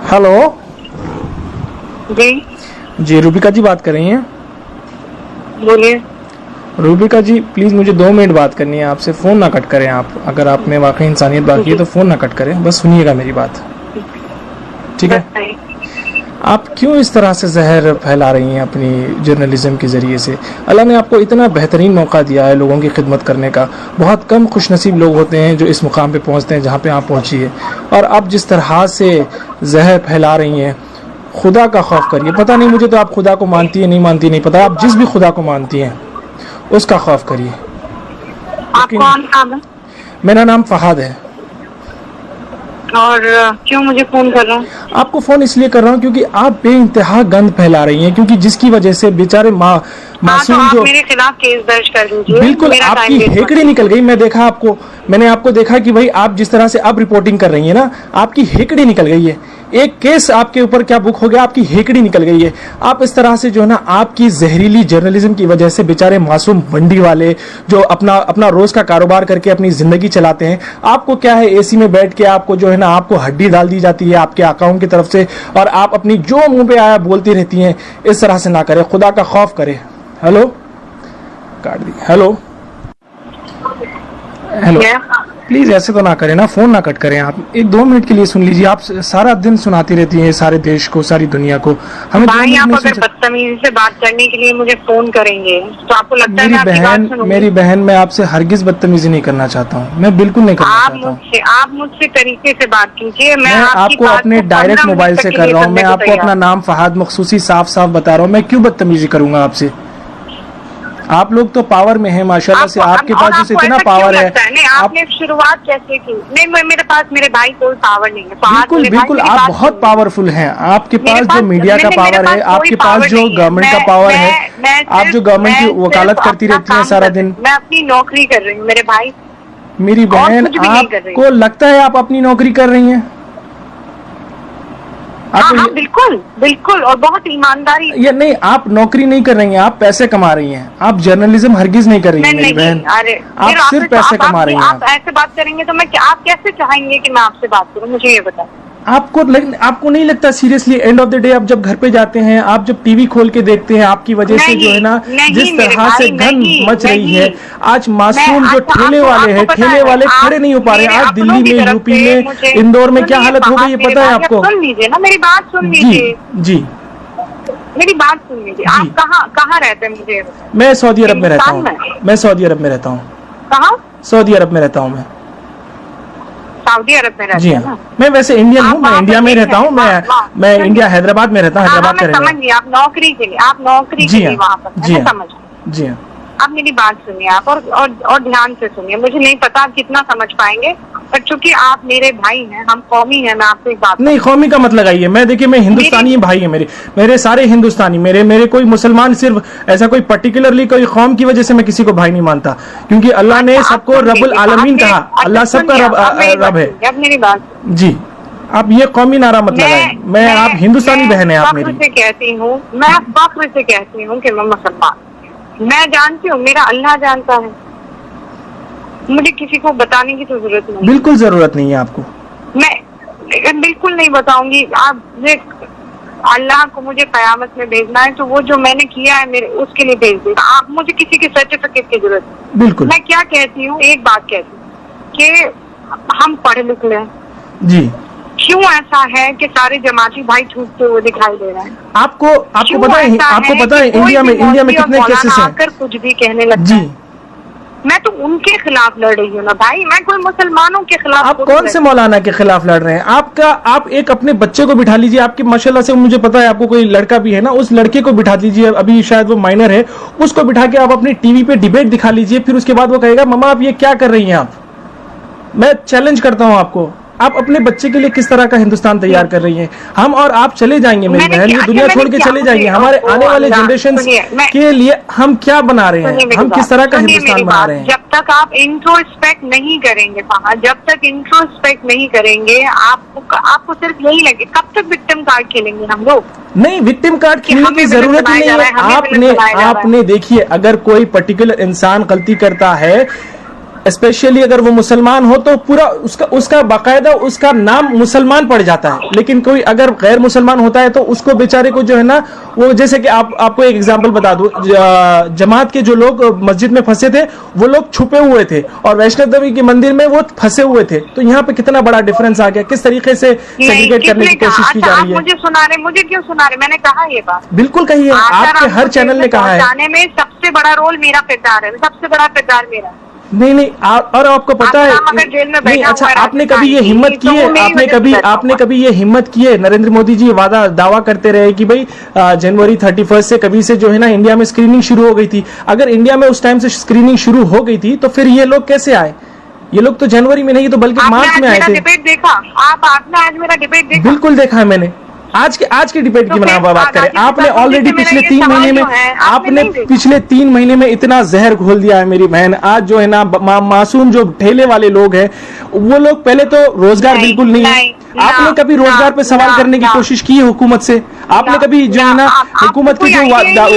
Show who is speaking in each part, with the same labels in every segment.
Speaker 1: Hello
Speaker 2: जी
Speaker 1: जी, रूबिका जी बात कर रही हैं?
Speaker 2: बोलिए।
Speaker 1: रूबिका जी प्लीज़ मुझे 2 मिनट बात करनी है आपसे। फ़ोन ना कट करें आप, अगर आप में वाकई इंसानियत बाकी है तो फ़ोन ना कट करें, बस सुनिएगा मेरी बात, ठीक है? आप क्यों इस तरह से जहर फैला रही हैं अपनी जर्नलिज्म के ज़रिए से? अल्लाह ने आपको इतना बेहतरीन मौका दिया है लोगों की खिदमत करने का। बहुत कम खुशनसीब लोग होते हैं जो इस मुकाम पे पहुंचते हैं जहां पे आप पहुंची है, और आप जिस तरह से जहर फैला रही हैं, खुदा का खौफ करिए। पता नहीं मुझे तो आप खुदा को मानती है नहीं मानती नहीं पता, आप जिस भी खुदा को मानती हैं उसका खौफ करिए।
Speaker 2: आप कौन साहब हैं?
Speaker 1: मेरा नाम फहाद है।
Speaker 2: और क्यों मुझे फोन कर रहा हूँ?
Speaker 1: आपको फ़ोन इसलिए कर रहा हूँ क्योंकि आप बेइंतहा गंद फैला रही हैं, क्योंकि जिसकी वजह से बेचारे मासूम
Speaker 2: आप
Speaker 1: जो
Speaker 2: मेरे खिलाफ केस दर्ज कर दीजिए।
Speaker 1: बिल्कुल
Speaker 2: मेरा
Speaker 1: आपकी
Speaker 2: टाइम
Speaker 1: हेकड़ी निकल गई। मैं देखा आपको, मैंने आपको देखा कि भाई आप जिस तरह से अब रिपोर्टिंग कर रही है ना, आपकी हेकड़ी निकल गई है। एक केस आपके ऊपर क्या बुक हो गया, आपकी हेकड़ी निकल गई है। आप इस तरह से जो है ना, आपकी जहरीली जर्नलिज्म की वजह से बेचारे मासूम मंडी वाले जो अपना रोज का कारोबार करके अपनी जिंदगी चलाते हैं, आपको क्या है, एसी में बैठ के आपको जो है ना, आपको हड्डी डाल दी जाती है आपके अकाउंट की तरफ से, और आप अपनी जो मुंह पे आया बोलती रहती हैं। इस तरह से ना करें, खुदा का खौफ करें। हेलो, काट दी। हेलो हेलो, प्लीज ऐसे तो ना करें ना, फोन ना कट करें आप। 1-2 मिनट के लिए सुन लीजिए। आप सारा दिन सुनाती रहती हैं सारे देश को, सारी दुनिया को। हमें
Speaker 2: भाई आप अगर बदतमीजी से बात करने के लिए मुझे फोन करेंगे तो आपको लगता है मैं आपकी बात सुनूंगी?
Speaker 1: मेरी बहन, मैं आपसे हरगिज बदतमीजी नहीं करना चाहता हूँ, मैं बिल्कुल नहीं करना चाहता हूँ।
Speaker 2: आप मुझसे तरीके से बात कीजिए। मैं
Speaker 1: आपको अपने डायरेक्ट मोबाइल से कर रहा हूँ। मैं आपको अपना नाम फहाद मखसूसी साफ साफ बता रहा हूँ। मैं क्यों बदतमीजी करूंगा आपसे? आप लोग तो पावर में हैं माशाल्लाह से, आपके पास जिस इतना पावर है।
Speaker 2: आपने शुरुआत कैसे की? नहीं, मेरे पास मेरे भाई कोई पावर नहीं है।
Speaker 1: बिल्कुल बिल्कुल, आप बहुत पावरफुल हैं। आपके पास जो मीडिया का पावर है, आपके पास जो गवर्नमेंट का पावर है, आप जो गवर्नमेंट की वकालत करती रहती हैं सारा दिन।
Speaker 2: मैं अपनी नौकरी कर रही हूँ मेरे भाई।
Speaker 1: मेरी बहन, आपको लगता है आप अपनी नौकरी कर रही हैं?
Speaker 2: हाँ, बिल्कुल बिल्कुल, और बहुत ईमानदारी।
Speaker 1: ये नहीं, आप नौकरी नहीं कर रही हैं, आप पैसे कमा रही हैं। आप जर्नलिज्म हरगिज नहीं कर रही हैं मेरी बहन। आप सिर्फ पैसे कमा रही हैं।
Speaker 2: आप ऐसे बात करेंगे तो मैं, आप कैसे चाहेंगे कि मैं आपसे बात करूं? मुझे ये बताएं।
Speaker 1: आपको नहीं लगता seriously, end of the day आप जब घर पे जाते हैं, आप जब टीवी खोल के देखते हैं, आपकी वजह से जो है ना, जिस तरह से गंद मच रही है। आज मासूम जो ठेले वाले हैं, ठेले वाले खड़े नहीं हो पा रहे हैं। आज दिल्ली में, यूपी में, इंदौर में क्या हालत हो गई है पता है आपको?
Speaker 2: सुन लीजिए ना, मेरी बात सुन लीजिए।
Speaker 1: जी,
Speaker 2: मेरी बात सुन लीजिए। आप कहाँ रहते हैं? मुझे
Speaker 1: मैं सऊदी अरब में रहता हूँ। मैं सऊदी अरब में रहता हूँ।
Speaker 2: कहाँ?
Speaker 1: सऊदी अरब में रहता हूँ मैं।
Speaker 2: सऊदी अरब में रहते
Speaker 1: जी
Speaker 2: हैं?
Speaker 1: हाँ, मैं वैसे इंडियन हूँ, मैं इंडिया में रहता हूँ। मैं इंडिया हैदराबाद में रहता हूँ, हैदराबाद का
Speaker 2: समझ गई। आप नौकरी के लिए, आप नौकरी के लिए वहाँ पर,
Speaker 1: जी हाँ,
Speaker 2: समझ।
Speaker 1: जी हाँ।
Speaker 2: आप मेरी बात सुनिए आप, और ध्यान से सुनिए। मुझे नहीं पता आप कितना समझ पाएंगे, पर चूंकि आप मेरे भाई हैं, हम कौमी हैं, मैं आपसे एक बात
Speaker 1: नहीं, कौमी का मत लगाइए। मैं देखिए, मैं हिंदुस्तानी भाई है मेरे सारे हिंदुस्तानी, मेरे कोई मुसलमान, सिर्फ ऐसा कोई पर्टिकुलरली कोई कौम की वजह से मैं किसी को भाई नहीं मानता, क्योंकि अल्लाह ने सबको रब्बुल आलमीन कहा। अल्लाह सबका रब है।
Speaker 2: अब मेरी बात
Speaker 1: जी, आप ये कौमी नारा मत लगाए। मैं आप हिंदुस्तानी बहन है आप मेरी।
Speaker 2: मैं कहती हूँ, मैं फख्र से कहती हूँ कि मैं मुसलमान। मैं जानती हूँ, मेरा अल्लाह जानता है। मुझे किसी को बताने की तो जरूरत नहीं।
Speaker 1: बिल्कुल जरूरत नहीं है आपको।
Speaker 2: मैं बिल्कुल नहीं बताऊंगी। आप अल्लाह को मुझे कयामत में भेजना है तो वो जो मैंने किया है मेरे, उसके लिए भेज देगा। आप मुझे किसी के सर्टिफिकेट की जरूरत नहीं।
Speaker 1: बिल्कुल।
Speaker 2: मैं क्या कहती हूँ, एक बात कहती हूँ कि हम पढ़े लिखे हैं
Speaker 1: जी।
Speaker 2: क्यों ऐसा है कि सारे जमाती भाई छूटते हुए दिखाई दे रहे हैं?
Speaker 1: आपको पता है इंडिया में कितने केसेस हैं?
Speaker 2: कुछ भी कहने लगता है। मैं तो उनके खिलाफ लड़ रही हूँ ना भाई, मैं कोई मुसलमानों के खिलाफ।
Speaker 1: आप कौन से मौलाना के खिलाफ लड़ रहे हैं? आप एक अपने बच्चे को बिठा लीजिए। आपके माशाल्लाह से मुझे पता है आपको कोई लड़का भी है ना, उस लड़के को बिठा लीजिए, अभी शायद वो माइनर है, उसको बिठा के आप अपनी टीवी पे डिबेट दिखा लीजिए। फिर उसके बाद वो कहेगा मम्मा आप ये क्या कर रही हैं? आप, मैं चैलेंज करता हूँ आपको, आप अपने बच्चे के लिए किस तरह का हिंदुस्तान तैयार कर रही हैं? हम और आप चले जाएंगे मेरी बहन, ये दुनिया छोड़ के चले जाएंगे। हमारे आने वाले जनरेशन के लिए हम क्या बना रहे हैं? हम किस तरह का हिंदुस्तान बना रहे हैं?
Speaker 2: जब तक आप इंट्रोस्पेक्ट नहीं करेंगे, जब तक इंट्रोस्पेक्ट नहीं करेंगे, आपको सिर्फ यही लगे। कब तक विक्टिम कार्ड खेलेंगे हम लोग?
Speaker 1: नहीं, विक्टिम कार्ड खेलने की जरूरत ही नहीं है। आपने देखिए, अगर कोई पर्टिकुलर इंसान गलती करता है, स्पेशली अगर वो मुसलमान हो तो पूरा उसका बाकायदा उसका नाम मुसलमान पड़ जाता है। लेकिन कोई अगर गैर मुसलमान होता है तो उसको बेचारे को जो है ना, वो जैसे कि आपको एक एग्जांपल बता दूं, जमात के जो लोग मस्जिद में फंसे थे वो लोग छुपे हुए थे और वैष्णव देवी के मंदिर में वो फंसे हुए थे। तो यहाँ पे कितना बड़ा डिफरेंस आ गया, किस तरीके से सेग्रीगेट करने की कोशिश की जा रही है।
Speaker 2: मुझे सुना रहे, मुझे क्यों सुना रहे? मैंने कहा ये बात
Speaker 1: बिल्कुल कही है, आपके हर चैनल ने कहा है।
Speaker 2: जाने में सबसे बड़ा रोल मेरा किरदार है, सबसे बड़ा किरदार मेरा।
Speaker 1: नहीं और आपको पता है नहीं, अच्छा आपने कभी ये हिम्मत की है, आपने कभी ये हिम्मत की है? नरेंद्र मोदी जी दावा करते रहे कि भाई जनवरी 31 से कभी से जो है ना इंडिया में स्क्रीनिंग शुरू हो गई थी। अगर इंडिया में उस टाइम से स्क्रीनिंग शुरू हो गई थी तो फिर ये लोग कैसे आए? ये लोग तो जनवरी में नहीं तो बल्कि मार्च में आए थे।
Speaker 2: डिबेट देखा आपने? आज मेरा डिबेट देखा?
Speaker 1: बिल्कुल देखा है मैंने। आज के डिबेट की बात करें, आपने ऑलरेडी पिछले 3 महीने में पिछले 3 महीने में इतना जहर घोल दिया है मेरी बहन। आज जो है ना मासूम जो ठेले वाले लोग हैं वो लोग, पहले तो रोजगार बिल्कुल नहीं है। आपने कभी रोजगार पे सवाल करने की कोशिश की है हुकूमत से? आपने कभी जो है ना हुकूमत के जो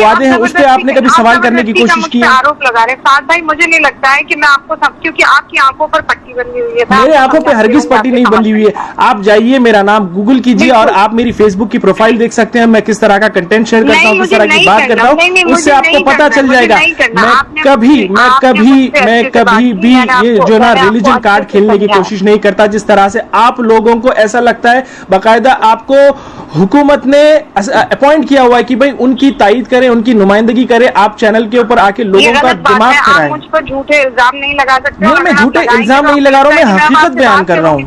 Speaker 1: वादे हैं उस पर आपने कभी सवाल करने की कोशिश की है?
Speaker 2: आरोप लगा रहे साथ भाई, मुझे नहीं लगता है कि मैं आपको सब, क्योंकि आपकी आंखों पर पट्टी बंधी हुई है।
Speaker 1: मेरे आंखों पे हरगिज पट्टी नहीं बंधी हुई है। आप जाइए, मेरा नाम गूगल कीजिए और आप मेरी फेसबुक की प्रोफाइल देख सकते हैं। मैं किस तरह का कंटेंट शेयर करता हूँ, किस तरह की बात करता हूँ, उससे आपको पता चल जाएगा। मैं कभी भी ये जो ना रिलीजन कार्ड खेलने की कोशिश नहीं करता जिस तरह से आप लोगों को ऐसा लगता है। बाकायदा आपको हुकूमत ने अपॉइंट किया हुआ है कि भाई उनकी तायीद करें, उनकी नुमाइंदगी करें। आप चैनल के ऊपर आके लोगों का दिमाग खराएं।
Speaker 2: मुझ पर झूठे इल्जाम नहीं लगा सकते।
Speaker 1: नहीं, मैं झूठे इल्जाम नहीं लगा रहा हूँ, मैं हकीकत बयान कर रहा हूँ।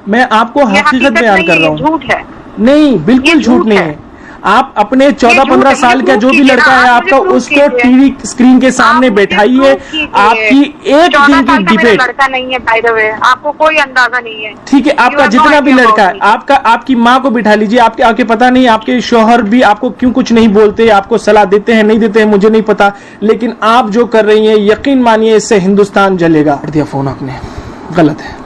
Speaker 1: मैं आपको हकीकत बयान कर रहा हूँ।
Speaker 2: झूठ है?
Speaker 1: नहीं, बिल्कुल झूठ नहीं है। आप अपने 14-15 साल का जो भी लड़का है आपका, उसको टीवी स्क्रीन के सामने बैठाइए। आपकी एक दिन की डिबेट,
Speaker 2: लड़का नहीं है बाय द वे, आपको कोई अंदाजा नहीं है।
Speaker 1: ठीक है, आपका जितना भी लड़का है, आपकी माँ को बिठा लीजिए। आपके पता नहीं आपके शौहर भी आपको क्यों कुछ नहीं बोलते, आपको सलाह देते हैं नहीं देते हैं मुझे नहीं पता, लेकिन आप जो कर रही हैं यकीन मानिए इससे हिंदुस्तान जलेगा। दिया फोन आपने, गलत है।